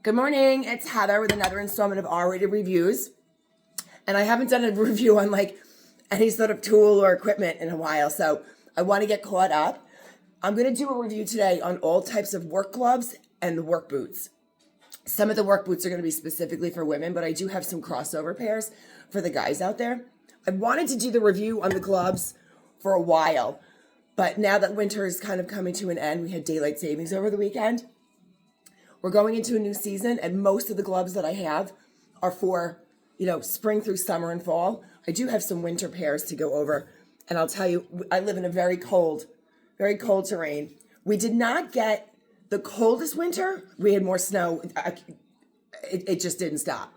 Good morning, it's Heather with another installment of R-Rated Reviews. And I haven't done a review on like any sort of tool or equipment in a while, so I want to get caught up. I'm going to do a review today on all types of work gloves and the work boots. Some of the work boots are going to be specifically for women, but I do have some crossover pairs for the guys out there. I wanted to do the review on the gloves for a while, but now that winter is kind of coming to an end, we had daylight savings over the weekend. We're going into a new season, and most of the gloves that I have are for, spring through summer and fall. I do have some winter pairs to go over, and I'll tell you, I live in a very cold terrain. We did not get the coldest winter. We had more snow. It just didn't stop.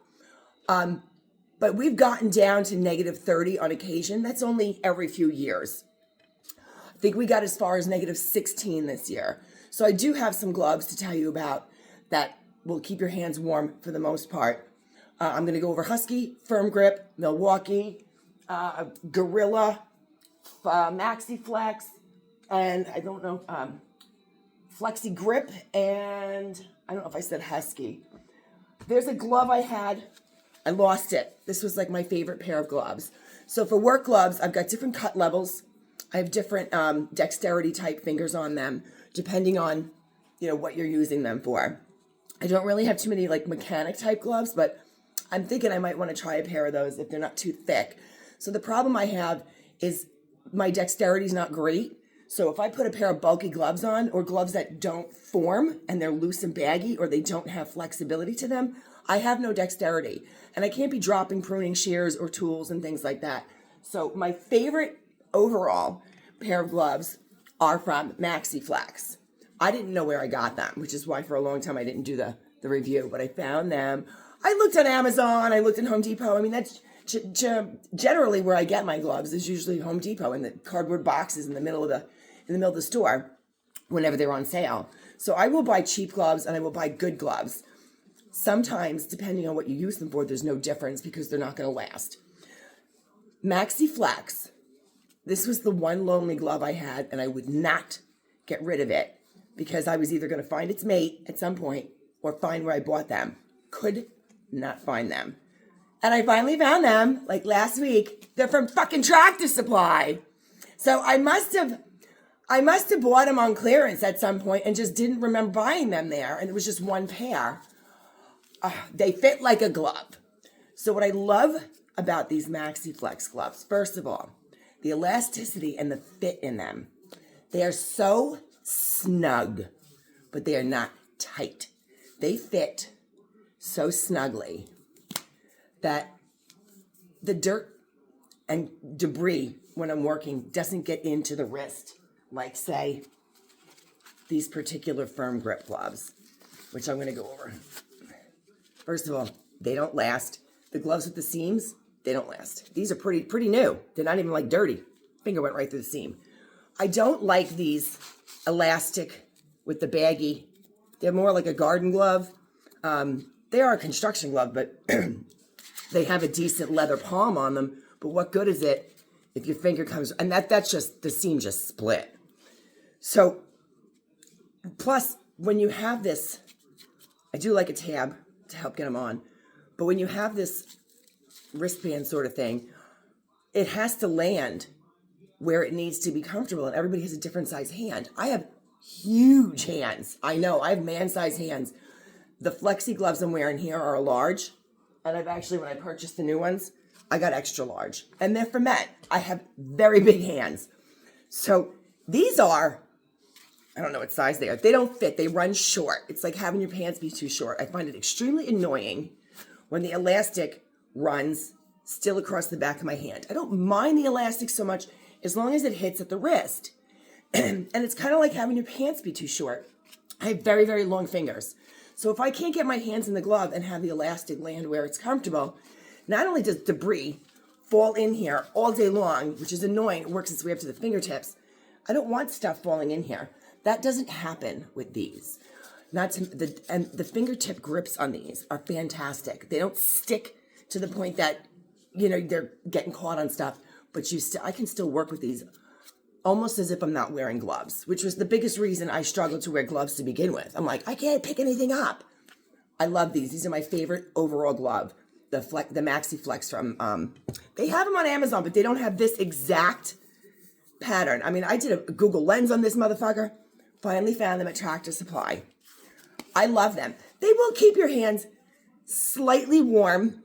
But we've gotten down to -30 on occasion. That's only every few years. I think we got as far as -16 this year. So I do have some gloves to tell you about that will keep your hands warm for the most part. I'm going to go over Husky, Firm Grip, Milwaukee, Gorilla, Maxi Flex, and I don't know, Flexi Grip, and I don't know if I said Husky. There's a glove I had. I lost it. This was like my favorite pair of gloves. So for work gloves, I've got different cut levels. I have different dexterity type fingers on them, depending on, what you're using them for. I don't really have too many like mechanic type gloves, but I'm thinking I might want to try a pair of those if they're not too thick. So the problem I have is my dexterity is not great. So if I put a pair of bulky gloves on, or gloves that don't form and they're loose and baggy, or they don't have flexibility to them, I have no dexterity. And I can't be dropping pruning shears or tools and things like that. So my favorite overall pair of gloves are from Maxi Flex. I didn't know where I got them, which is why for a long time I didn't do the review, but I found them. I looked on Amazon, I looked in Home Depot. I mean, that's generally where I get my gloves is usually Home Depot in the cardboard boxes in the middle of the store whenever they're on sale. So I will buy cheap gloves and I will buy good gloves. Sometimes, depending on what you use them for, there's no difference because they're not going to last. Maxi Flex. This was the one lonely glove I had, and I would not get rid of it because I was either going to find its mate at some point or find where I bought them. Could not find them. And I finally found them, like last week. They're from fucking Tractor Supply. So I must have bought them on clearance at some point and just didn't remember buying them there. And it was just one pair. They fit like a glove. So what I love about these Maxi Flex gloves, first of all, the elasticity and the fit in them. They are so snug, but they are not tight. They fit so snugly that the dirt and debris when I'm working doesn't get into the wrist, like, say, these particular Firm Grip gloves, which I'm going to go over. First of all, they don't last. The gloves with the seams, they don't last. These are pretty new. They're not even like dirty. Finger went right through the seam. I don't like these elastic with the baggy. They're more like a garden glove. They are a construction glove, but they have a decent leather palm on them. But what good is it if your finger comes, and that's just, the seam just split. So, plus, when you have this, I do like a tab to help get them on, but when you have this wristband sort of thing, it has to land where it needs to be comfortable, and everybody has a different size hand. I have huge hands. I know, I have man-sized hands. The flexi gloves I'm wearing here are a large, and I've actually, when I purchased the new ones, I got extra large, and they're for men. I have very big hands. So these are, I don't know what size they are. They don't fit. They run short. It's like having your pants be too short. I find it extremely annoying when the elastic runs still across the back of my hand. I don't mind the elastic so much as long as it hits at the wrist. And it's kind of like having your pants be too short. I have very, very long fingers. So if I can't get my hands in the glove and have the elastic land where it's comfortable, not only does debris fall in here all day long, which is annoying, it works its way up to the fingertips, I don't want stuff falling in here. That doesn't happen with these. And the fingertip grips on these are fantastic. They don't stick to the point that, they're getting caught on stuff, but I can still work with these almost as if I'm not wearing gloves, which was the biggest reason I struggled to wear gloves to begin with. I'm like, I can't pick anything up. I love these. These are my favorite overall glove. The Maxi Flex from, they have them on Amazon, but they don't have this exact pattern. I mean, I did a Google Lens on this motherfucker. Finally found them at Tractor Supply. I love them. They will keep your hands slightly warm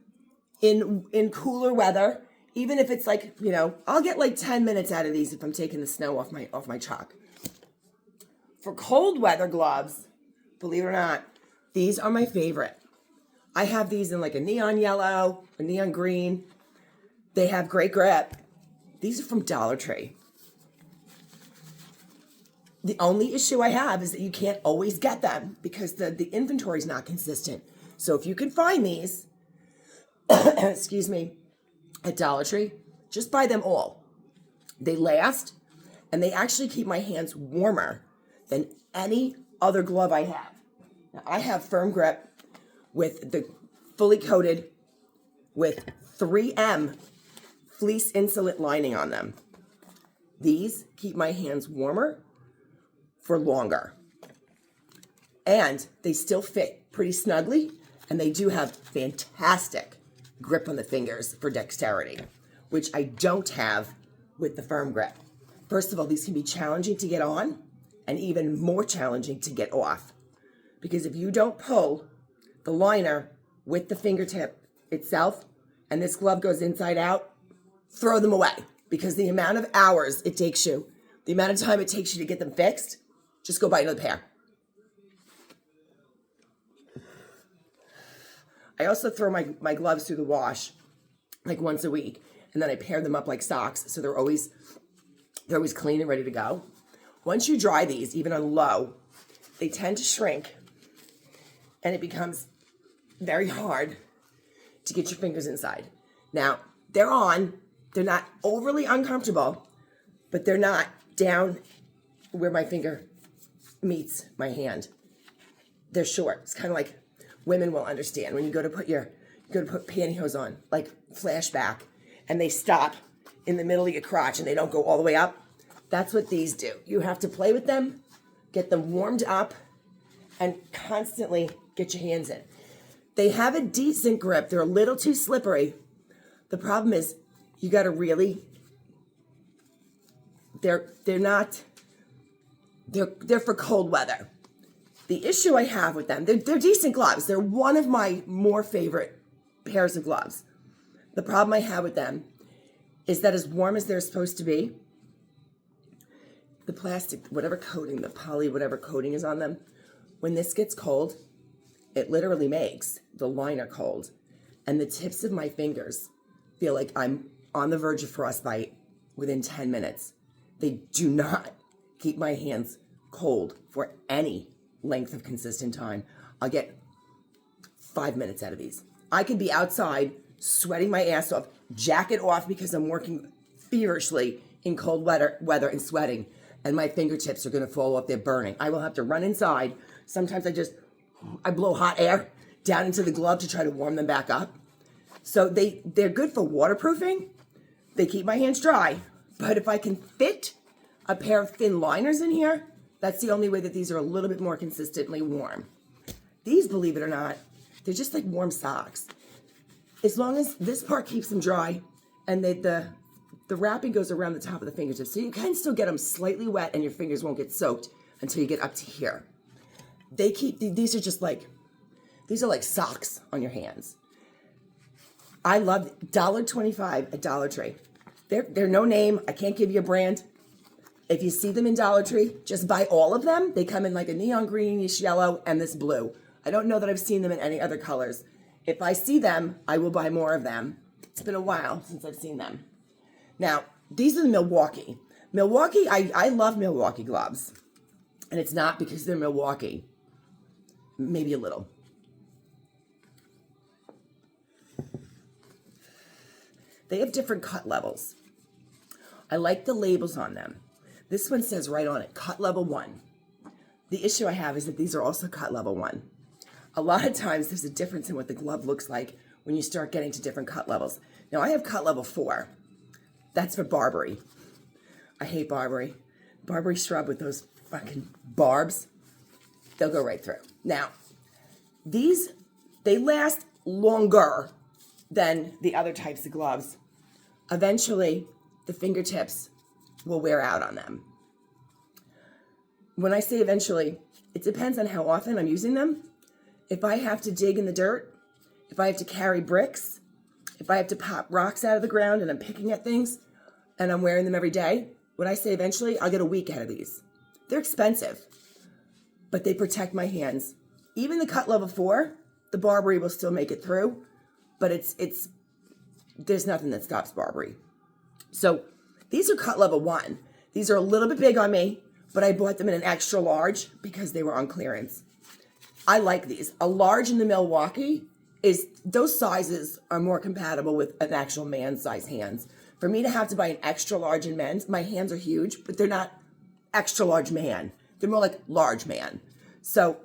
in cooler weather. Even if it's like, you know, I'll get like 10 minutes out of these if I'm taking the snow off my truck. For cold weather gloves, believe it or not, these are my favorite. I have these in like a neon yellow, a neon green. They have great grip. These are from Dollar Tree. The only issue I have is that you can't always get them because the inventory is not consistent. So if you can find these, excuse me, at Dollar Tree, just buy them all. They last, and they actually keep my hands warmer than any other glove I have. Now, I have firm grip with the fully coated with 3M fleece insulate lining on them. These keep my hands warmer for longer. And they still fit pretty snugly, and they do have fantastic grip on the fingers for dexterity, which I don't have with the firm grip. First of all, these can be challenging to get on and even more challenging to get off. Because if you don't pull the liner with the fingertip itself and this glove goes inside out, throw them away. Because the amount of hours it takes you, the amount of time it takes you to get them fixed, just go buy another pair. I also throw my gloves through the wash like once a week, and then I pair them up like socks so they're always clean and ready to go. Once you dry these, even on low, they tend to shrink, and it becomes very hard to get your fingers inside. Now, they're not overly uncomfortable, but they're not down where my finger meets my hand. They're short. It's kind of like women will understand when you go to put pantyhose on, like flashback, and they stop in the middle of your crotch and they don't go all the way up. That's what these do. You have to play with them, get them warmed up, and constantly get your hands in. They have a decent grip. They're a little too slippery. The problem is you got to really, they're for cold weather. The issue I have with them, they're decent gloves. They're one of my more favorite pairs of gloves. The problem I have with them is that as warm as they're supposed to be, the plastic, whatever coating, the poly, whatever coating is on them, when this gets cold, it literally makes the liner cold. And the tips of my fingers feel like I'm on the verge of frostbite within 10 minutes. They do not keep my hands cold for any length of consistent time. I'll get 5 minutes out of these. I could be outside sweating my ass off, jacket off because I'm working feverishly in cold weather and sweating, and my fingertips are going to fall off. They're burning. I will have to run inside. Sometimes I blow hot air down into the glove to try to warm them back up. So they're good for waterproofing. They keep my hands dry. But if I can fit a pair of thin liners in here, that's the only way that these are a little bit more consistently warm. These, believe it or not, they're just like warm socks. As long as this part keeps them dry and the wrapping goes around the top of the fingertips, so you can still get them slightly wet and your fingers won't get soaked until you get up to here. These are like socks on your hands. I love $1.25 at Dollar Tree. They're no name. I can't give you a brand. If you see them in Dollar Tree, just buy all of them. They come in like a neon greenish yellow and this blue. I don't know that I've seen them in any other colors. If I see them, I will buy more of them. It's been a while since I've seen them. Now, these are the Milwaukee. Milwaukee, I love Milwaukee gloves. And it's not because they're Milwaukee. Maybe a little. They have different cut levels. I like the labels on them. This one says right on it, cut level 1. The issue I have is that these are also cut level 1. A lot of times there's a difference in what the glove looks like when you start getting to different cut levels. Now I have cut level 4. That's for Barbary. I hate Barbary. Barbary shrub with those fucking barbs, they'll go right through. Now, these They last longer than the other types of gloves. Eventually, the fingertips will wear out on them. When I say eventually, it depends on how often I'm using them. If I have to dig in the dirt, if I have to carry bricks, if I have to pop rocks out of the ground and I'm picking at things and I'm wearing them every day, when I say eventually, I'll get a week out of these. They're expensive, but they protect my hands. Even the cut level 4, the Barbary will still make it through, but there's nothing that stops Barbary. So these are cut level 1. These are a little bit big on me, but I bought them in an extra large because they were on clearance. I like these. A large in the Milwaukee those sizes are more compatible with an actual man's size hands. For me to have to buy an extra large in men's, my hands are huge, but they're not extra large man. They're more like large man. So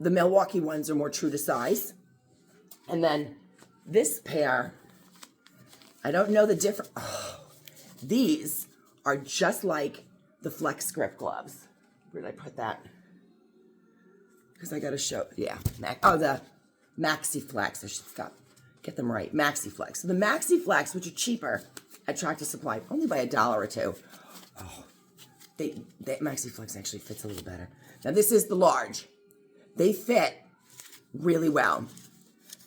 the Milwaukee ones are more true to size. And then this pair, I don't know the difference. Oh, these are just like the Flex Grip gloves. Where did I put that? Because I got to show, yeah. The Maxi Flex. I should get them right. Maxi Flex. So the Maxi Flex, which are cheaper at Tractor Supply, only by $1 or $2. Oh, Maxi Flex actually fits a little better. Now this is the large. They fit really well.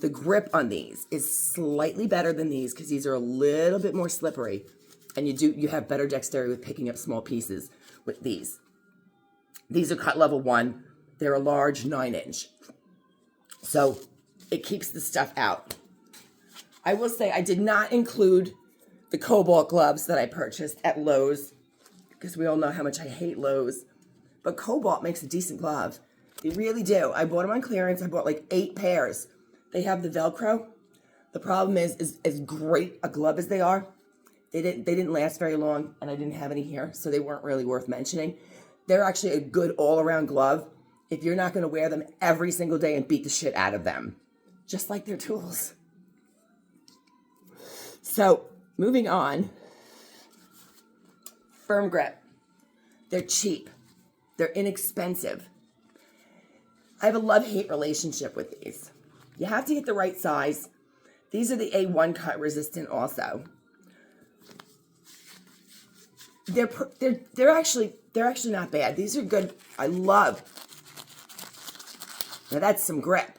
The grip on these is slightly better than these because these are a little bit more slippery, and you have better dexterity with picking up small pieces with these. These are cut level 1. They're a large 9-inch. So it keeps the stuff out. I will say I did not include the Cobalt gloves that I purchased at Lowe's because we all know how much I hate Lowe's. But Cobalt makes a decent glove. They really do. I bought them on clearance. I bought like 8 pairs. They have the Velcro. The problem is as great a glove as they are, they didn't last very long, and I didn't have any here, so they weren't really worth mentioning. They're actually a good all-around glove if you're not going to wear them every single day and beat the shit out of them, just like their tools. So, moving on. Firm Grip. They're cheap. They're inexpensive. I have a love-hate relationship with these. You have to get the right size. These are the A1 cut resistant also. They're actually not bad. These are good. I love. Now that's some grip.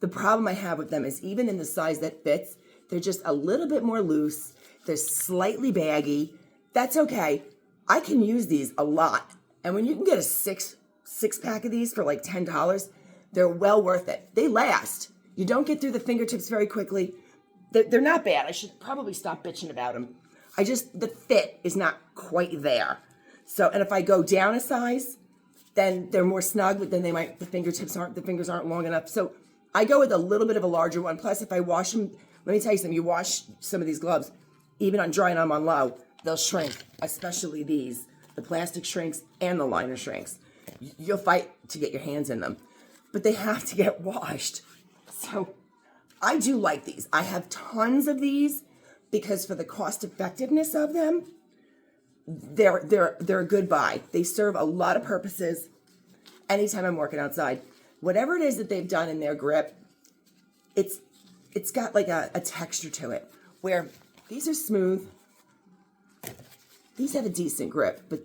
The problem I have with them is even in the size that fits, they're just a little bit more loose. They're slightly baggy. That's okay. I can use these a lot. And when you can get a six pack of these for like $10, they're well worth it. They last. You don't get through the fingertips very quickly. They're not bad. I should probably stop bitching about them. The fit is not quite there. So, and if I go down a size, then they're more snug, but then the fingers aren't long enough. So I go with a little bit of a larger one. Plus, if I wash them, let me tell you something, you wash some of these gloves, even on dry and on low, they'll shrink, especially these. The plastic shrinks and the liner shrinks. You'll fight to get your hands in them, but they have to get washed. So I do like these. I have tons of these because for the cost effectiveness of them, they're a good buy. They serve a lot of purposes anytime I'm working outside. Whatever it is that they've done in their grip, it's got like a texture to it where these are smooth. These have a decent grip, but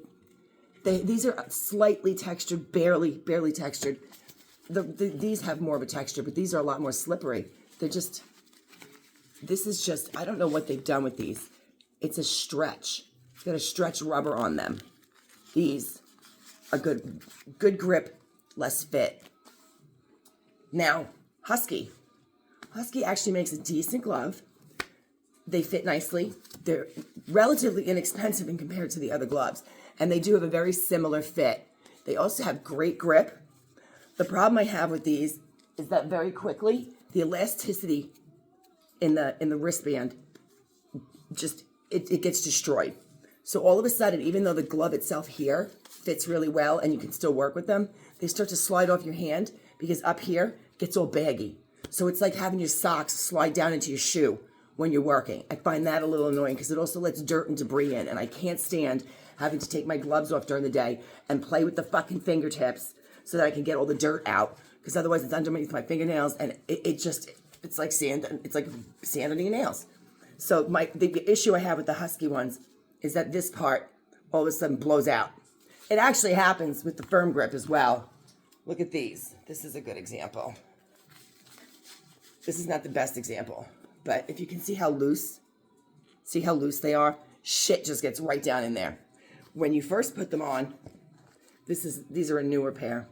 these are slightly textured, barely textured. These have more of a texture, but these are a lot more slippery. This is just, I don't know what they've done with these. It's a stretch. It's got a stretch rubber on them. These are good grip, less fit. Now, Husky. Husky actually makes a decent glove. They fit nicely. They're relatively inexpensive in compared to the other gloves. And they do have a very similar fit. They also have great grip. The problem I have with these is that very quickly, the elasticity in the wristband just, it gets destroyed. So all of a sudden, even though the glove itself here fits really well and you can still work with them, they start to slide off your hand because up here it gets all baggy. So it's like having your socks slide down into your shoe when you're working. I find that a little annoying because it also lets dirt and debris in, and I can't stand having to take my gloves off during the day and play with the fucking fingertips so that I can get all the dirt out because otherwise it's underneath my fingernails, and it's like sand. It's like sand under your nails. So the issue I have with the Husky ones is that this part all of a sudden blows out. It actually happens with the firm grip as well. Look at these. This is a good example. This is not the best example, but if you can see how loose they are, shit just gets right down in there. When you first put them on, these are a newer pair.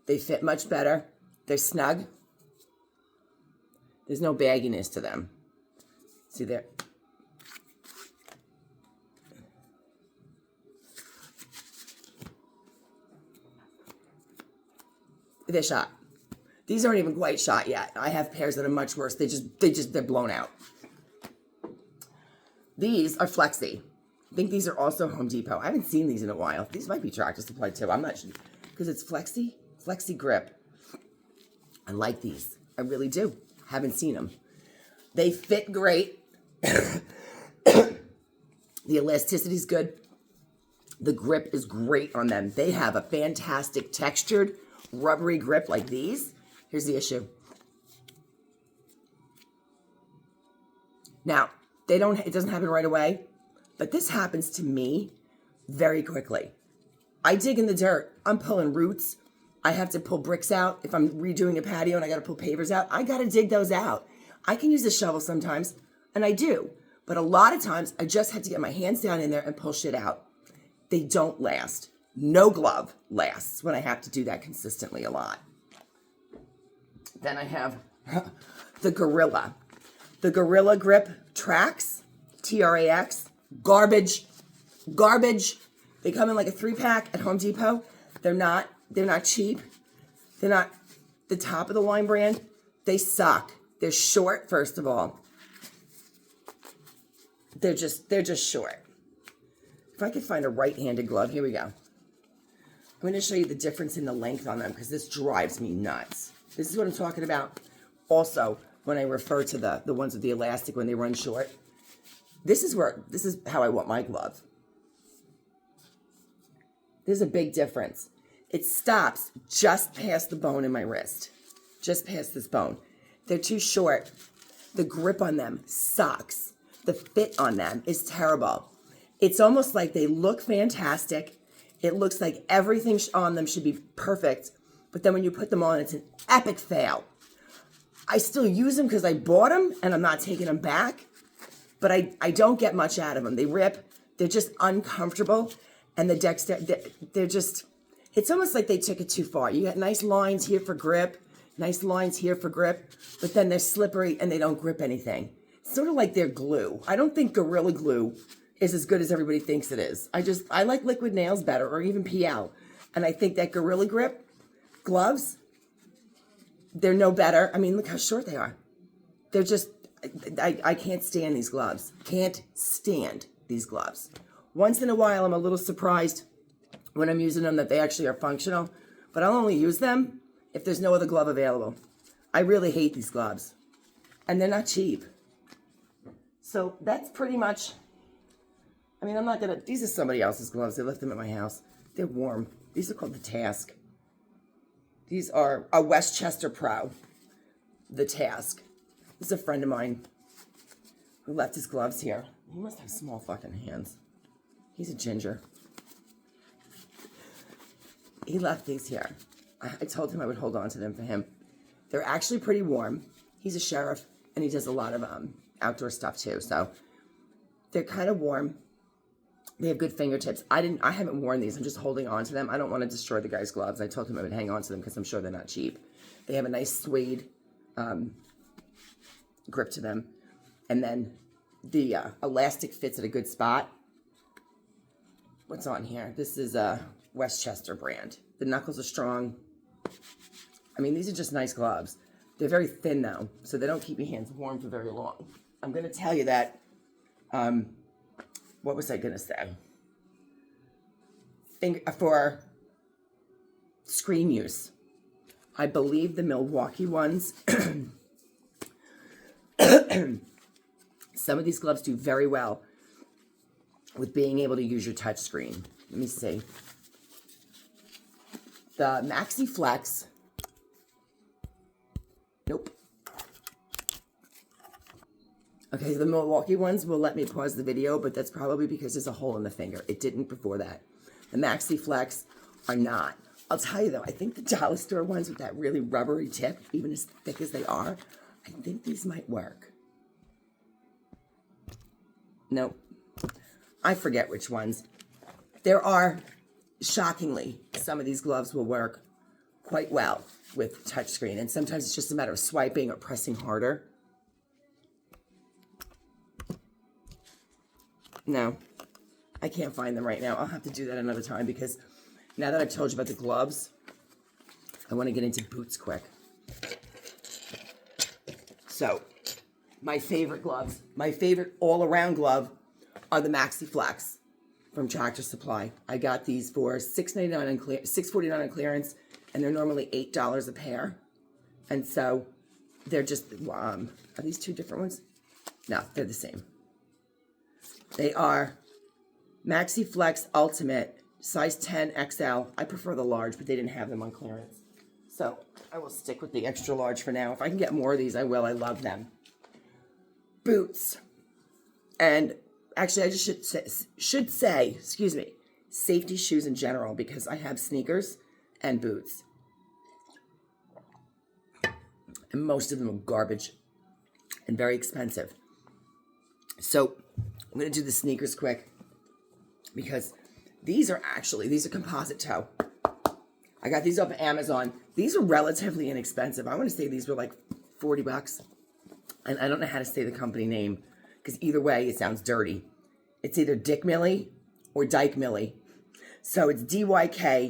They fit much better. They're snug. There's no bagginess to them. See there? They're shot. These aren't even quite shot yet. I have pairs that are much worse. They're blown out. These are Flexi. I think these are also Home Depot. I haven't seen these in a while. These might be Tractor Supply too. I'm not sure. Because it's Flexi grip. I like these. I really do. Haven't seen them. They fit great. The elasticity is good. The grip is great on them. They have a fantastic textured, rubbery grip like these. Here's the issue. Now, it doesn't happen right away, but this happens to me very quickly. I dig in the dirt. I'm pulling roots. I have to pull bricks out. If I'm redoing a patio and I got to pull pavers out, I got to dig those out. I can use a shovel sometimes, and I do. But a lot of times, I just have to get my hands down in there and pull shit out. They don't last. No glove lasts when I have to do that consistently a lot. Then I have the Gorilla. The Gorilla Grip Trax, T-R-A-X. Garbage. They come in like a 3-pack at Home Depot. They're not cheap. They're not the top of the line brand. They suck. They're short, first of all. They're just short. If I could find a right-handed glove, here we go. I'm going to show you the difference in the length on them because this drives me nuts. This is what I'm talking about. Also, when I refer to the ones with the elastic when they run short, this is how I want my glove. There's a big difference. It stops just past the bone in my wrist. Just past this bone. They're too short. The grip on them sucks. The fit on them is terrible. It's almost like they look fantastic. It looks like everything on them should be perfect. But then when you put them on, it's an epic fail. I still use them because I bought them and I'm not taking them back. But I don't get much out of them. They rip. They're just uncomfortable. And the they're just, it's almost like they took it too far. You got nice lines here for grip, nice lines here for grip, but then they're slippery and they don't grip anything. It's sort of like they're glue. I don't think Gorilla Glue is as good as everybody thinks it is. I like liquid nails better, or even PL. And I think that Gorilla Grip gloves, they're no better. I mean, look how short they are. They're just, I can't stand these gloves. Can't stand these gloves. Once in a while, I'm a little surprised when I'm using them that they actually are functional, but I'll only use them if there's no other glove available. I really hate these gloves, and they're not cheap. So that's pretty much, I mean, I'm not gonna, these are somebody else's gloves. They left them at my house. They're warm. These are called the Task. These are a Westchester Pro, the Task. This is a friend of mine who left his gloves here. He must have small fucking hands. He's a ginger. He left these here. I told him I would hold on to them for him. They're actually pretty warm. He's a sheriff, and he does a lot of outdoor stuff too. So they're kind of warm. They have good fingertips. I haven't worn these. I'm just holding on to them. I don't want to destroy the guy's gloves. I told him I would hang on to them because I'm sure they're not cheap. They have a nice suede grip to them. And then the elastic fits at a good spot. What's on here? This is a Westchester brand. The knuckles are strong. I mean, these are just nice gloves. They're very thin though, so they don't keep your hands warm for very long. I'm going to tell you that, what was I going to say? For screen use, I believe the Milwaukee ones, some of these gloves do very well with being able to use your touch screen. Let me see. The Maxi Flex. Nope. Okay, the Milwaukee ones will let me pause the video, but that's probably because there's a hole in the finger. It didn't before that. The Maxi Flex are not. I'll tell you though, I think the dollar store ones with that really rubbery tip, even as thick as they are, I think these might work. Nope. I forget which ones. There are, shockingly, some of these gloves will work quite well with touchscreen, and sometimes it's just a matter of swiping or pressing harder. No, I can't find them right now. I'll have to do that another time because now that I've told you about the gloves, I want to get into boots quick. So, my favorite gloves, my favorite all-around glove are the Maxi Flex from Tractor Supply. I got these for $6.99 on $6.49 on clearance, and they're normally $8 a pair. And so they're just are these two different ones? No, they're the same. They are Maxi Flex Ultimate, size 10 XL. I prefer the large, but they didn't have them on clearance. So I will stick with the extra large for now. If I can get more of these, I will. I love them. Boots. And actually, I just should say, excuse me, safety shoes in general, because I have sneakers and boots. And most of them are garbage and very expensive. So I'm going to do the sneakers quick because these are composite toe. I got these off of Amazon. These are relatively inexpensive. I want to say these were like 40 bucks. And I don't know how to say the company name because either way it sounds dirty. It's either Dick Millie or Dyke Millie. So it's DYKHMILY.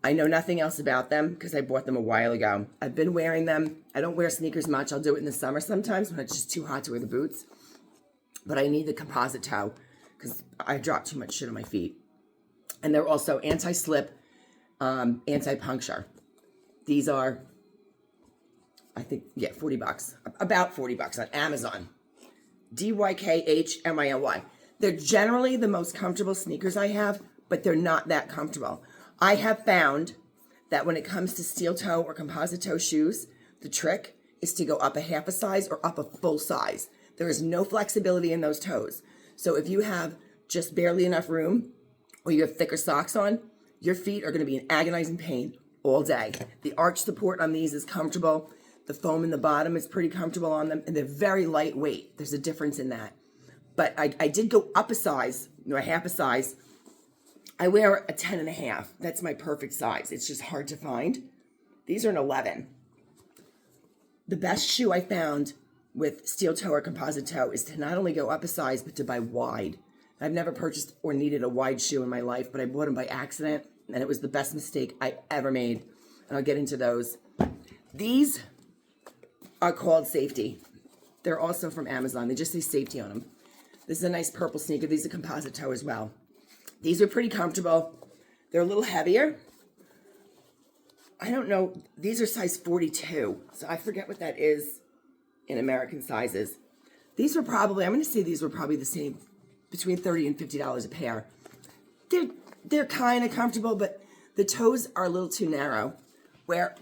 I know nothing else about them because I bought them a while ago. I've been wearing them. I don't wear sneakers much. I'll do it in the summer sometimes when it's just too hot to wear the boots. But I need the composite toe because I drop too much shit on my feet. And they're also anti-slip, anti-puncture. These are, I think, yeah, 40 bucks. About 40 bucks on Amazon. DYKHMILY. They're generally the most comfortable sneakers I have, but they're not that comfortable. I have found that when it comes to steel toe or composite toe shoes, the trick is to go up a half a size or up a full size. There is no flexibility in those toes. So if you have just barely enough room or you have thicker socks on, your feet are going to be in agonizing pain all day. The arch support on these is comfortable. The foam in the bottom is pretty comfortable on them, and they're very lightweight. There's a difference in that. But I did go up a size, or half a size. I wear a 10.5. That's my perfect size. It's just hard to find. These are an 11. The best shoe I found with steel toe or composite toe is to not only go up a size, but to buy wide. I've never purchased or needed a wide shoe in my life, but I bought them by accident, and it was the best mistake I ever made. And I'll get into those. These are called Safety. They're also from Amazon. They just say Safety on them. This is a nice purple sneaker. These are composite toe as well. These are pretty comfortable. They're a little heavier. I don't know. These are size 42. So I forget what that is in American sizes. These were probably, I'm going to say these were probably the same, between $30 and $50 a pair. They're kind of comfortable, but the toes are a little too narrow, where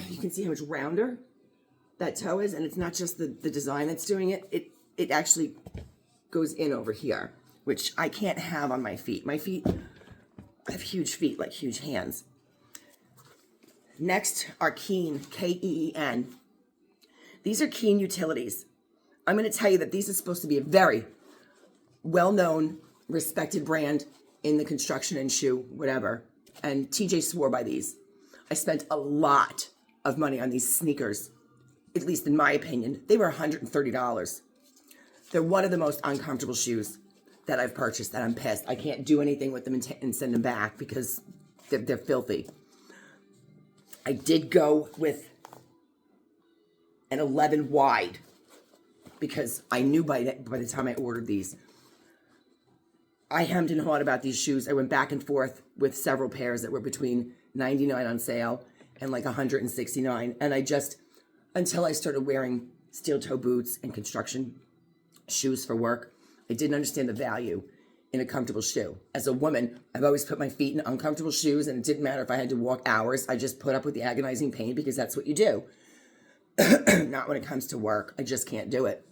you can see how much rounder that toe is, and it's not just the design that's doing it. It actually goes in over here, which I can't have on my feet. My feet, I have huge feet, like huge hands. Next are Keen, K-E-E-N. These are Keen Utilities. I'm going to tell you that these are supposed to be a very well-known, respected brand in the construction and shoe, whatever. And TJ swore by these. I spent a lot of money on these sneakers, at least in my opinion. They were $130. They're one of the most uncomfortable shoes that I've purchased, that I'm pissed. I can't do anything with them and send them back because they're filthy. I did go with an 11 wide because I knew by the time I ordered these. I hemmed and hawed about these shoes. I went back and forth with several pairs that were between $99 on sale and like $169. And I just, until I started wearing steel toe boots and construction shoes for work. I didn't understand the value in a comfortable shoe. As a woman, I've always put my feet in uncomfortable shoes, and it didn't matter if I had to walk hours. I just put up with the agonizing pain because that's what you do. Not when it comes to work. I just can't do it.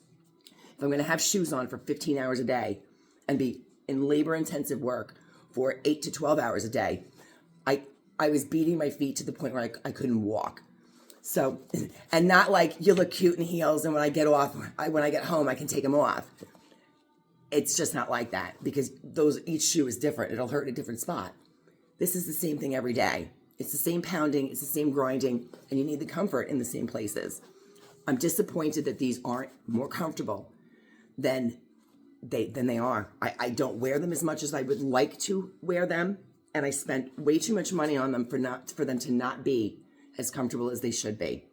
If I'm going to have shoes on for 15 hours a day and be in labor-intensive work for 8 to 12 hours a day, I was beating my feet to the point where I couldn't walk. So, and not like you look cute in heels, and when I get home, I can take them off. It's just not like that, because each shoe is different. It'll hurt in a different spot. This is the same thing every day. It's the same pounding, it's the same grinding, and you need the comfort in the same places. I'm disappointed that these aren't more comfortable than they are. I don't wear them as much as I would like to wear them, and I spent way too much money on them for them to not be as comfortable as they should be.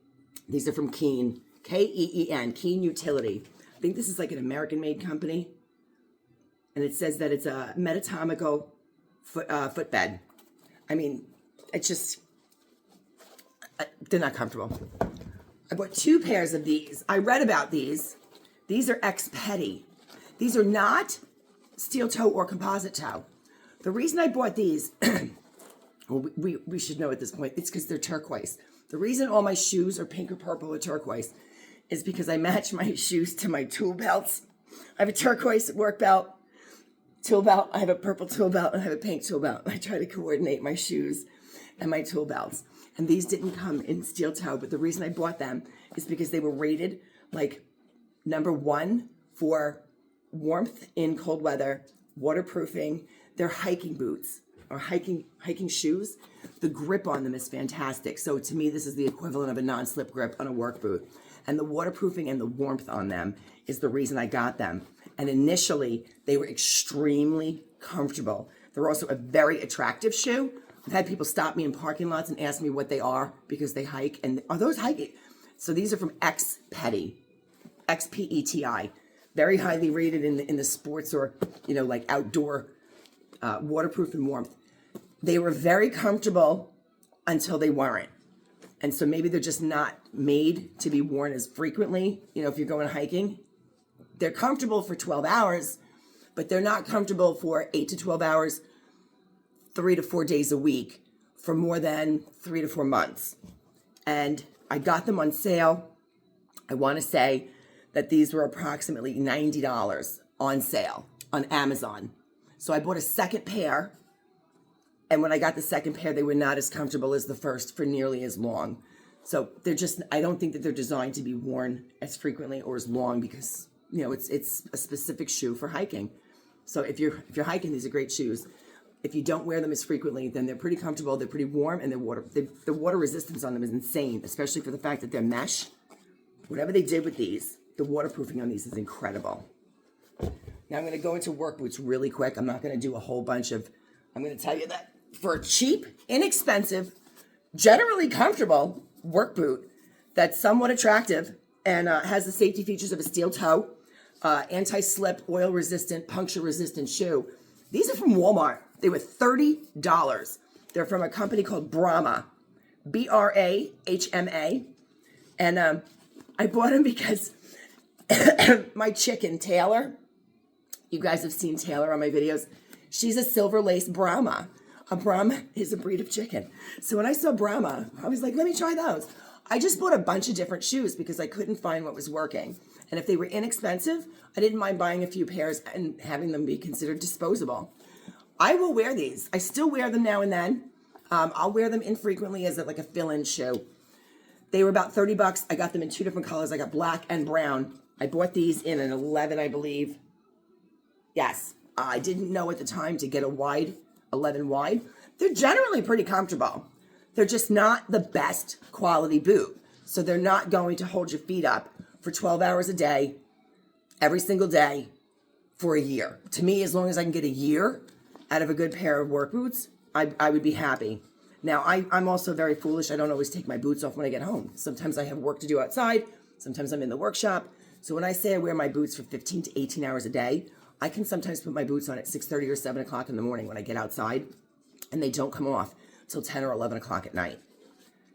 These are from Keen, Keen, Keen Utility. I think this is like an American-made company, and it says that it's a metatomical footbed. I mean, it's just, they're not comfortable. I bought 2 pairs of these. I read about these. These are X-Petty. These are not steel toe or composite toe. The reason I bought these, well, we should know at this point, it's because they're turquoise. The reason all my shoes are pink or purple or turquoise is because I match my shoes to my tool belts. I have a turquoise work belt, tool belt. I have a purple tool belt, and I have a pink tool belt. I try to coordinate my shoes and my tool belts. And these didn't come in steel toe, but the reason I bought them is because they were rated like #1 for warmth in cold weather, waterproofing. They're hiking boots or hiking shoes. The grip on them is fantastic. So to me, this is the equivalent of a non-slip grip on a work boot. And the waterproofing and the warmth on them is the reason I got them. And initially, they were extremely comfortable. They're also a very attractive shoe. I've had people stop me in parking lots and ask me what they are because they hike. And are those hiking? So these are from X-Petty, X-P-E-T-I. Very highly rated in the sports or, like outdoor waterproof and warmth. They were very comfortable until they weren't. And so maybe they're just not made to be worn as frequently. If you're going hiking, they're comfortable for 12 hours, but they're not comfortable for 8 to 12 hours, 3 to 4 days a week for more than 3 to 4 months. And I got them on sale. I want to say that these were approximately $90 on sale on Amazon. So I bought a second pair, and when I got the second pair, they were not as comfortable as the first for nearly as long. So I don't think that they're designed to be worn as frequently or as long because, it's a specific shoe for hiking. So if you're hiking, these are great shoes. If you don't wear them as frequently, then they're pretty comfortable, they're pretty warm, and the water resistance on them is insane, especially for the fact that they're mesh. Whatever they did with these, the waterproofing on these is incredible. Now I'm going to go into work boots really quick. I'm not going to do a whole bunch of, I'm going to tell you that for a cheap, inexpensive, generally comfortable work boot that's somewhat attractive and has the safety features of a steel toe, anti-slip, oil-resistant, puncture-resistant shoe. These are from Walmart. They were $30. They're from a company called Brahma, B-R-A-H-M-A. And I bought them because my chicken, Taylor, you guys have seen Taylor on my videos. She's a silver lace Brahma. A Brahma is a breed of chicken. So when I saw Brahma, I was like, let me try those. I just bought a bunch of different shoes because I couldn't find what was working. And if they were inexpensive, I didn't mind buying a few pairs and having them be considered disposable. I will wear these. I still wear them now and then. I'll wear them infrequently as like a fill-in shoe. They were about $30. I got them in 2 different colors. I got black and brown. I bought these in an 11, I believe. Yes, I didn't know at the time to get a wide, 11 wide. They're generally pretty comfortable. They're just not the best quality boot. So they're not going to hold your feet up for 12 hours a day, every single day, for a year. To me, as long as I can get a year out of a good pair of work boots, I would be happy. Now, I'm also very foolish. I don't always take my boots off when I get home. Sometimes I have work to do outside. Sometimes I'm in the workshop. So when I say I wear my boots for 15 to 18 hours a day, I can sometimes put my boots on at 6:30 or 7 o'clock in the morning when I get outside, and they don't come off till 10 or 11 o'clock at night.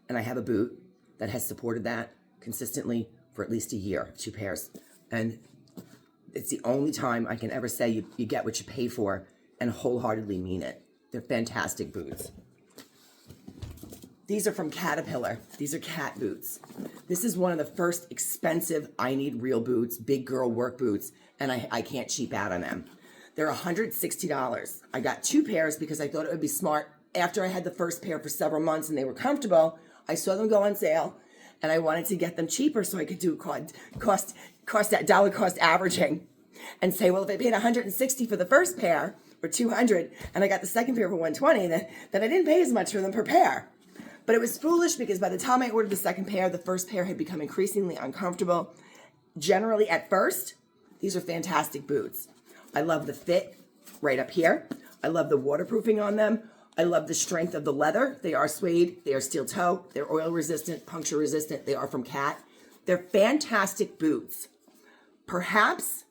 And I have a boot that has supported that consistently for at least a year, 2 pairs. And It's the only time I can ever say you get what you pay for and wholeheartedly mean it. They're fantastic boots. These are from Caterpillar. These are cat boots. This is one of the first expensive I need real boots, big girl work boots, and I can't cheap out on them. They're $160. I got 2 pairs because I thought it would be smart. After I had the first pair for several months and they were comfortable, I saw them go on sale and I wanted to get them cheaper so I could do dollar cost averaging and say, well, if I paid $160 for the first pair or $200 and I got the second pair for $120, then I didn't pay as much for them per pair. But it was foolish because by the time I ordered the second pair, the first pair had become increasingly uncomfortable. Generally, at first, these are fantastic boots. I love the fit right up here. I love the waterproofing on them. I love the strength of the leather. They are suede. They are steel toe. They're oil resistant, puncture resistant. They are from Cat. They're fantastic boots. Perhaps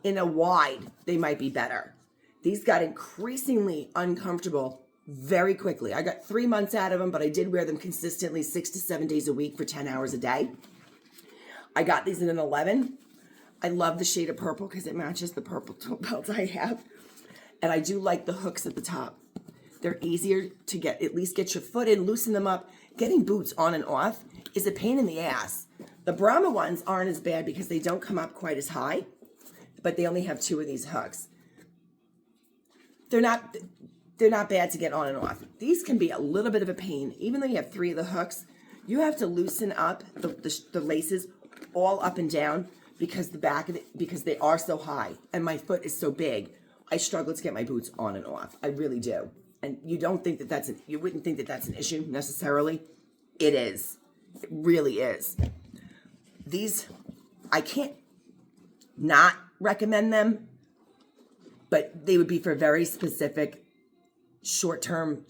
in a wide, they might be better. These got increasingly uncomfortable very quickly. I got 3 months out of them, but I did wear them consistently 6 to 7 days a week for 10 hours a day. I got these in an 11. I love the shade of purple because it matches the purple toe belt I have. And I do like the hooks at the top. They're easier to at least get your foot in, loosen them up. Getting boots on and off is a pain in the ass. The Brahma ones aren't as bad because they don't come up quite as high, but they only have 2 of these hooks. They're not bad to get on and off. These can be a little bit of a pain. Even though you have 3 of the hooks, you have to loosen up the laces all up and down because the back of it, because they are so high and my foot is so big. I struggle to get my boots on and off. I really do. And you wouldn't think that that's an issue necessarily. It is. It really is. These, I can't not recommend them, but they would be for very specific short term.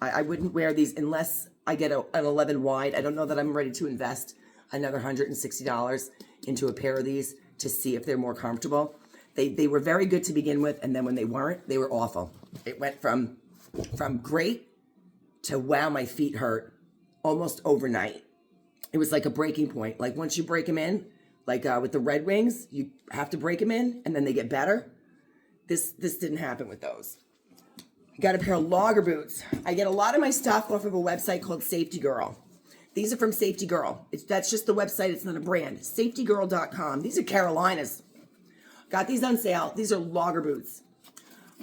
I wouldn't wear these unless I get an 11 wide. I don't know that I'm ready to invest another $160 into a pair of these to see if they're more comfortable. They were very good to begin with, and then when they weren't, they were awful. It went from great to wow, my feet hurt almost overnight. It was like a breaking point. Like once you break them in, like with the Red Wings, you have to break them in, and then they get better. This didn't happen with those. I got a pair of logger boots. I get a lot of my stuff off of a website called Safety Girl. These are from Safety Girl. That's just the website. It's not a brand. SafetyGirl.com. These are Carolinas. Got these on sale. These are logger boots.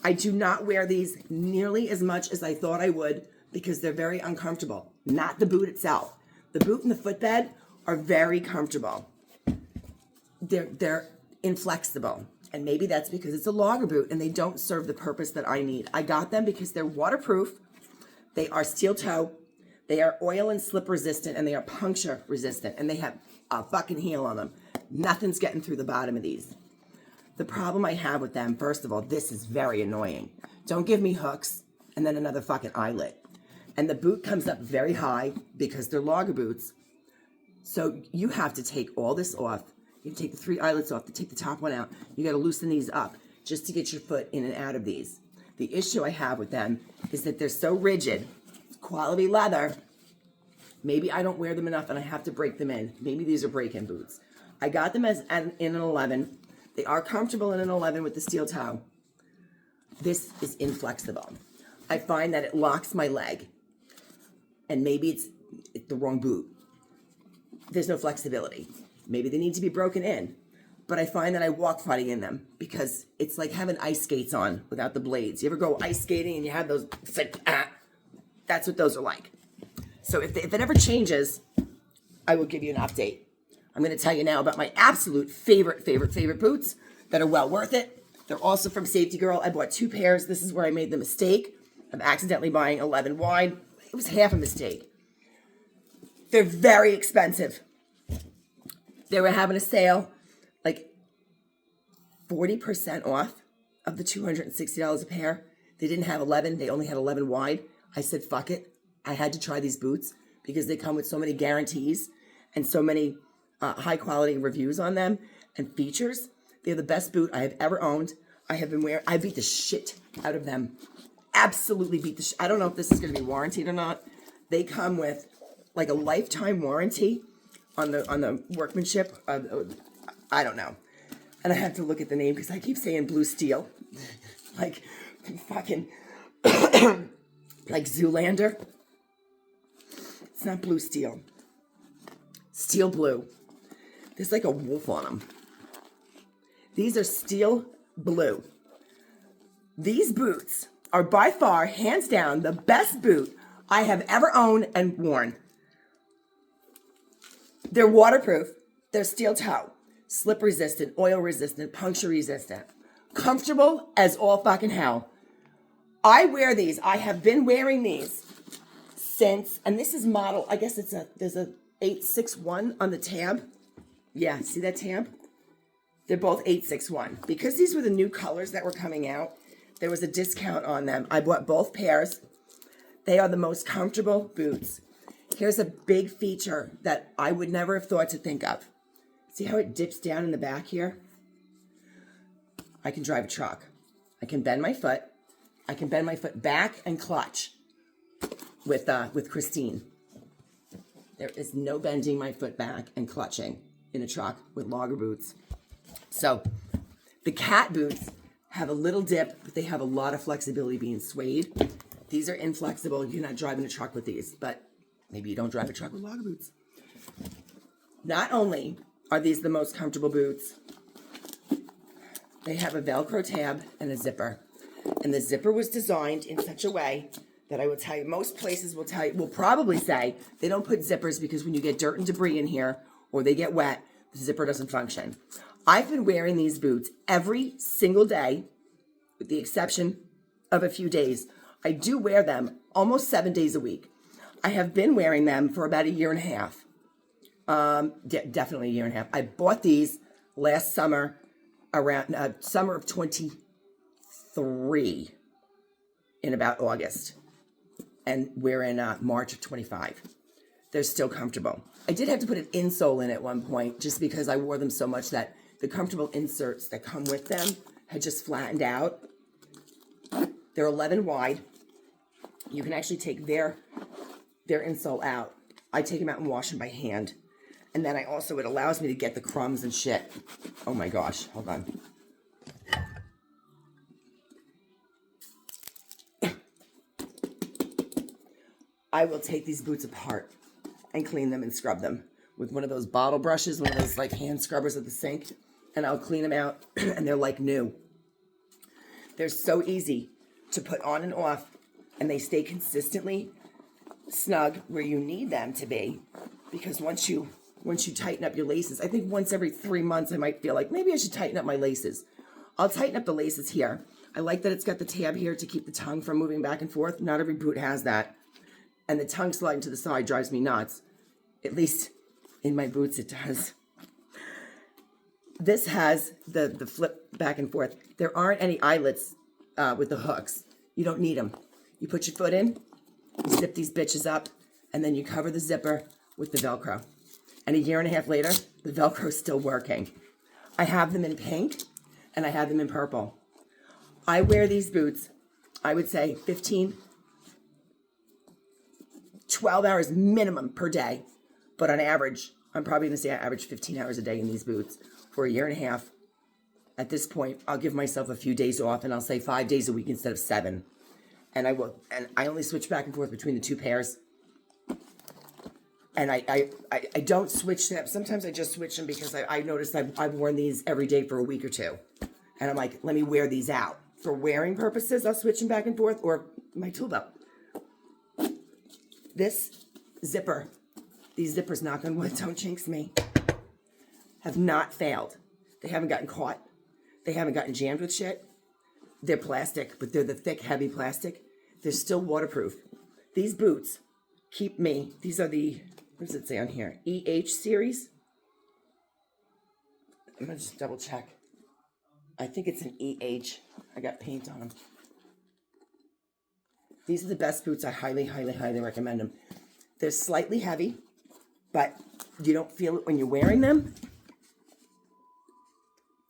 I do not wear these nearly as much as I thought I would because they're very uncomfortable. Not the boot itself. The boot and the footbed are very comfortable. They're inflexible. And maybe that's because it's a logger boot and they don't serve the purpose that I need. I got them because they're waterproof. They are steel toe. They are oil and slip resistant and they are puncture resistant. And they have a fucking heel on them. Nothing's getting through the bottom of these. The problem I have with them, first of all, this is very annoying. Don't give me hooks and then another fucking eyelet. And the boot comes up very high because they're logger boots. So you have to take all this off. You take the 3 eyelets off to take the top one out. You got to loosen these up just to get your foot in and out of these. The issue I have with them is that they're so rigid. Quality leather. Maybe I don't wear them enough and I have to break them in. Maybe these are break-in boots. I got them in an 11. They are comfortable in an 11 with the steel toe. This is inflexible. I find that it locks my leg. And maybe it's the wrong boot. There's no flexibility. Maybe they need to be broken in. But I find that I walk funny in them because it's like having ice skates on without the blades. You ever go ice skating and you have those, it's like, that's what those are like. So if it ever changes, I will give you an update. I'm going to tell you now about my absolute favorite boots that are well worth it. They're also from Safety Girl. I bought 2 pairs. This is where I made the mistake of accidentally buying 11 wide. It was half a mistake. They're very expensive. They were having a sale, like 40% off of the $260 a pair. They didn't have 11. They only had 11 wide. I said, fuck it. I had to try these boots because they come with so many guarantees and so many high quality reviews on them and features. They're the best boot I have ever owned. I beat the shit out of them. Absolutely beat the shit. I don't know if this is going to be warranted or not. They come with like a lifetime warranty on the workmanship. I don't know. And I have to look at the name because I keep saying blue steel. Like fucking, like Zoolander. It's not blue steel. Steel blue. There's like a wolf on them. These are steel blue. These boots are by far, hands down, the best boot I have ever owned and worn. They're waterproof. They're steel toe, slip resistant, oil resistant, puncture resistant. Comfortable as all fucking hell. I wear these. I have been wearing these since, and this is model, I guess there's a 861 on the tab. Yeah, see that tab? They're both 861. Because these were the new colors that were coming out, there was a discount on them. I bought both pairs. They are the most comfortable boots. Here's a big feature that I would never have thought to think of. See how it dips down in the back here? I can drive a truck. I can bend my foot. I can bend my foot back and clutch with Christine. There is no bending my foot back and clutching in a truck with logger boots. So the cat boots have a little dip, but they have a lot of flexibility being suede. These are inflexible. You're not driving a truck with these, but maybe you don't drive a truck with logger boots. Not only are these the most comfortable boots, they have a Velcro tab and a zipper. And the zipper was designed in such a way that I will tell you, most places will probably say they don't put zippers because when you get dirt and debris in here or they get wet, the zipper doesn't function. I've been wearing these boots every single day, with the exception of a few days. I do wear them almost 7 days a week. I have been wearing them for about a year and a half. Definitely a year and a half. I bought these last summer, around summer of 23, in about August. And we're in March of 25. They're still comfortable. I did have to put an insole in at one point just because I wore them so much that the comfortable inserts that come with them had just flattened out. They're 11 wide. You can actually take their insole out. I take them out and wash them by hand. And then it allows me to get the crumbs and shit. Oh my gosh, hold on. I will take these boots apart and clean them and scrub them with one of those bottle brushes, one of those like hand scrubbers at the sink, and I'll clean them out and they're like new. They're so easy to put on and off, and they stay consistently snug where you need them to be, because once you tighten up your laces, I think once every 3 months I might feel like maybe I should tighten up my laces. I'll tighten up the laces here. I like that it's got the tab here to keep the tongue from moving back and forth. Not every boot has that. And the tongue sliding to the side drives me nuts. At least in my boots it does. This has the flip back and forth. There aren't any eyelets with the hooks. You don't need them. You put your foot in, you zip these bitches up, and then you cover the zipper with the Velcro. And a year and a half later, the Velcro's still working. I have them in pink, and I have them in purple. I wear these boots, I would say 12 hours minimum per day. But on average, I'm probably going to say I average 15 hours a day in these boots for a year and a half. At this point, I'll give myself a few days off, and I'll say 5 days a week instead of 7. And I only switch back and forth between the two pairs. And I don't switch them. Sometimes I just switch them because I noticed I've worn these every day for a week or two. And I'm like, let me wear these out. For wearing purposes, I'll switch them back and forth, or my tool belt. This zipper, these zippers, knock on wood, don't jinx me, have not failed. They haven't gotten caught. They haven't gotten jammed with shit. They're plastic, but they're the thick, heavy plastic. They're still waterproof. These boots keep me, these are the, what does it say on here? EH series? I'm going to just double check. I think it's an EH. I got paint on them. These are the best boots. I highly, highly, highly recommend them. They're slightly heavy, but you don't feel it when you're wearing them.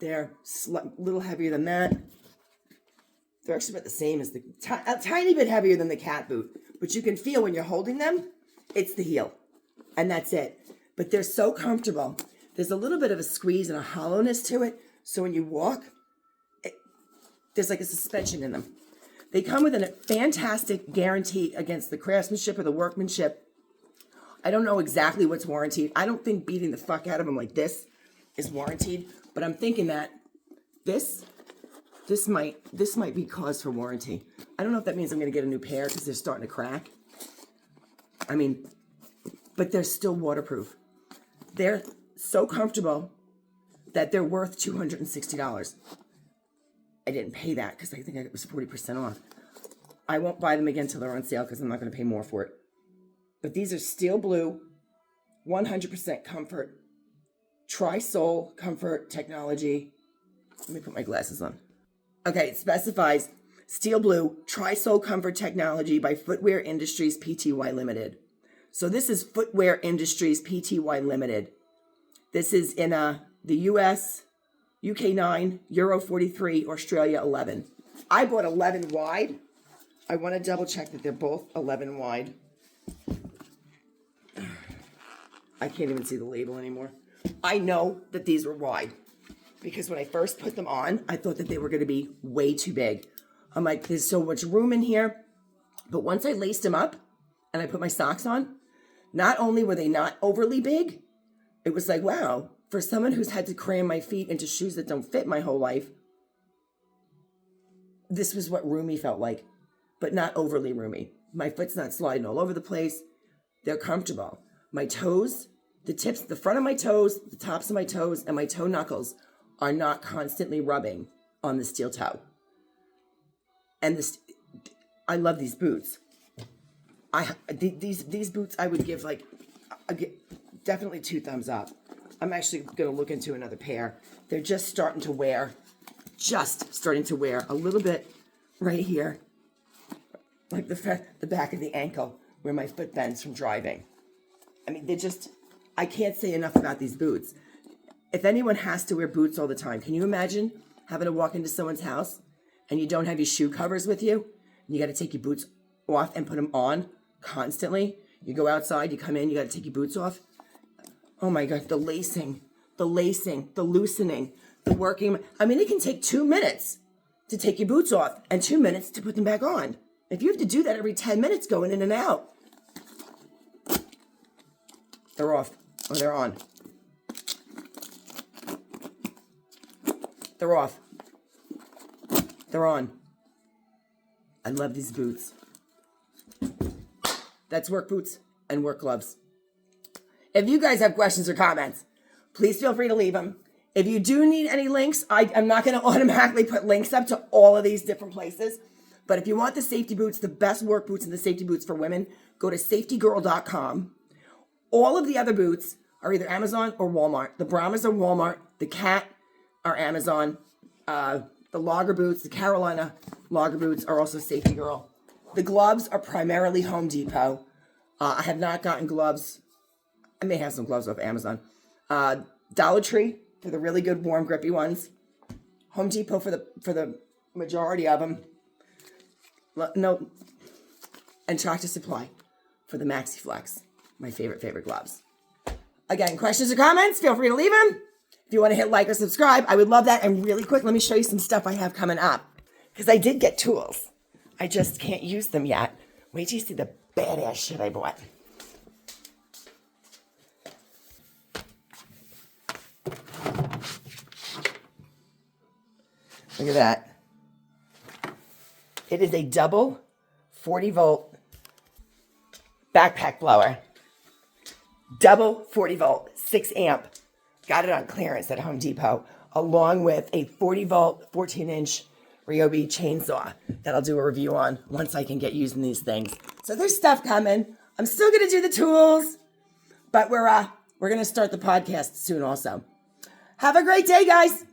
They're a little heavier than that. They're actually about the same as a tiny bit heavier than the cat boot. But you can feel when you're holding them, it's the heel. And that's it. But they're so comfortable. There's a little bit of a squeeze and a hollowness to it. So when you walk, there's like a suspension in them. They come with a fantastic guarantee against the craftsmanship or the workmanship. I don't know exactly what's warranted. I don't think beating the fuck out of them like this is warranted, but I'm thinking that this might be cause for warranty. I don't know if that means I'm going to get a new pair because they're starting to crack. I mean, but they're still waterproof. They're so comfortable that they're worth $260. I didn't pay that because I think it was 40% off. I won't buy them again till they're on sale because I'm not going to pay more for it. But these are steel blue, 100% comfort, tri-sole comfort technology. Let me put my glasses on. Okay, it specifies steel blue, tri-sole comfort technology by Footwear Industries Pty Limited. So this is Footwear Industries Pty Limited. This is in the US, UK 9, Euro 43, Australia 11. I bought 11 wide. I want to double check that they're both 11 wide. I can't even see the label anymore. I know that these were wide because when I first put them on, I thought that they were going to be way too big. I'm like, there's so much room in here. But once I laced them up and I put my socks on, not only were they not overly big, it was like, wow, for someone who's had to cram my feet into shoes that don't fit my whole life, this was what roomy felt like, but not overly roomy. My foot's not sliding all over the place. They're comfortable. My toes, the tips, the front of my toes, the tops of my toes, and my toe knuckles are not constantly rubbing on the steel toe. And I love these boots. These boots I would give definitely 2 thumbs up. I'm actually going to look into another pair. They're just starting to wear a little bit right here, like the back of the ankle where my foot bends from driving. I mean, I can't say enough about these boots. If anyone has to wear boots all the time, can you imagine having to walk into someone's house and you don't have your shoe covers with you? And you got to take your boots off and put them on constantly. You go outside, you come in, you got to take your boots off. Oh my God, the lacing, the loosening, the working. I mean, it can take 2 minutes to take your boots off and 2 minutes to put them back on. If you have to do that every 10 minutes going in and out, they're off or they're on. They're off. They're on. I love these boots. That's work boots and work gloves. If you guys have questions or comments, please feel free to leave them. If you do need any links, I'm not going to automatically put links up to all of these different places. But if you want the safety boots, the best work boots and the safety boots for women, go to safetygirl.com. All of the other boots are either Amazon or Walmart. The Brahmas are Walmart. The Cat are Amazon. The Logger boots, the Carolina Logger boots are also Safety Girl. The gloves are primarily Home Depot. I have not gotten gloves. I may have some gloves off Amazon. Dollar Tree for the really good, warm, grippy ones. Home Depot for the majority of them. No. And Tractor Supply for the Maxi Flex. My favorite gloves. Again, questions or comments, feel free to leave them. If you want to hit like or subscribe, I would love that. And really quick, let me show you some stuff I have coming up. Because I did get tools. I just can't use them yet. Wait till you see the badass shit I bought. Look at that. It is a double 40-volt backpack blower. Double 40-volt, 6 amp. Got it on clearance at Home Depot, along with a 40-volt, 14-inch Ryobi chainsaw that I'll do a review on once I can get using these things. So there's stuff coming. I'm still going to do the tools, but we're going to start the podcast soon also. Have a great day, guys.